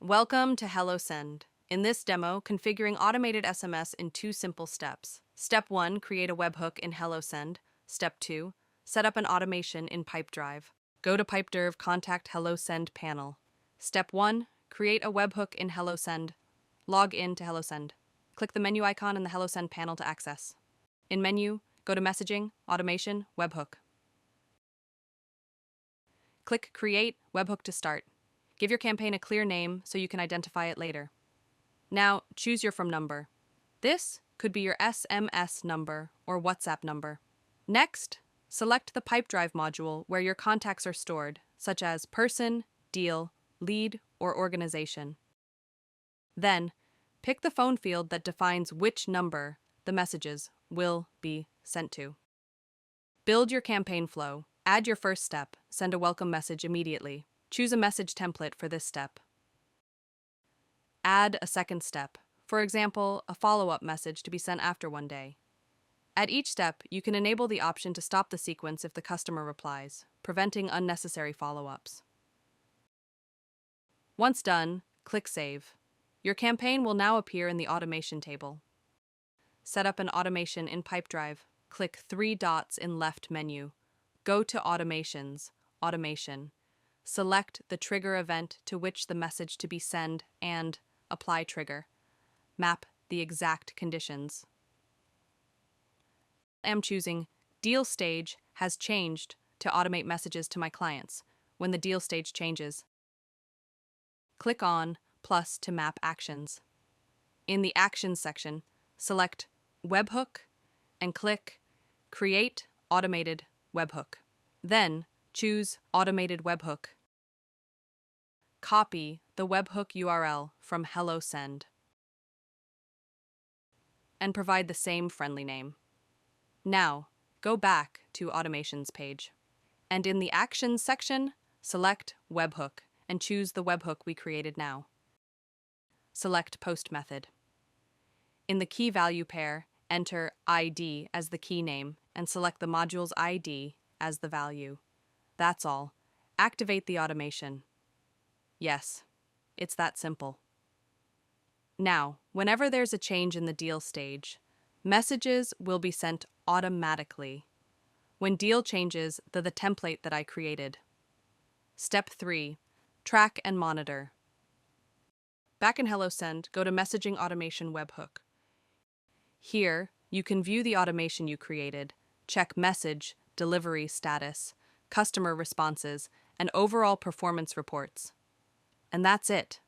Welcome to HelloSend. In this demo, configuring automated SMS in 2 simple steps. Step 1, create a webhook in HelloSend. Step 2, set up an automation in Pipedrive. Go to Pipedrive Contact HelloSend panel. Step 1, create a webhook in HelloSend. Log in to HelloSend. Click the menu icon in the HelloSend panel to access. In menu, go to Messaging, Automation, Webhook. Click Create Webhook to start. Give your campaign a clear name so you can identify it later. Now, choose your from number. This could be your SMS number or WhatsApp number. Next, select the Pipedrive module where your contacts are stored, such as person, deal, lead, or organization. Then, pick the phone field that defines which number the messages will be sent to. Build your campaign flow. Add your first step. Send a welcome message immediately. Choose a message template for this step. Add a second step, for example, a follow-up message to be sent after 1 day. At each step, you can enable the option to stop the sequence if the customer replies, preventing unnecessary follow-ups. Once done, click Save. Your campaign will now appear in the automation table. Set up an automation in Pipedrive. Click 3 dots in left menu. Go to Automations, Automation. Select the trigger event to which the message to be sent and Apply Trigger. Map the exact conditions. I'm choosing Deal Stage has changed to automate messages to my clients. When the deal stage changes, click on plus to map actions. In the Actions section, select Webhook and click Create Automated Webhook. Then, choose Automated Webhook. Copy the webhook URL from HelloSend and provide the same friendly name. Now, go back to Automations page. And in the Actions section, select Webhook and choose the webhook we created now. Select Post Method. In the key value pair, enter ID as the key name and select the module's ID as the value. That's all. Activate the automation. Yes, it's that simple. Now, whenever there's a change in the deal stage, messages will be sent automatically when deal changes to the template that I created. Step 3, track and monitor. Back in HelloSend, go to Messaging Automation Webhook. Here, you can view the automation you created, check message, delivery status, customer responses, and overall performance reports. And that's it.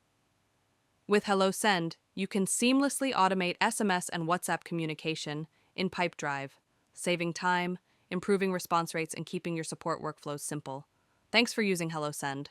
With HelloSend, you can seamlessly automate SMS and WhatsApp communication in Pipedrive, saving time, improving response rates, and keeping your support workflows simple. Thanks for using HelloSend.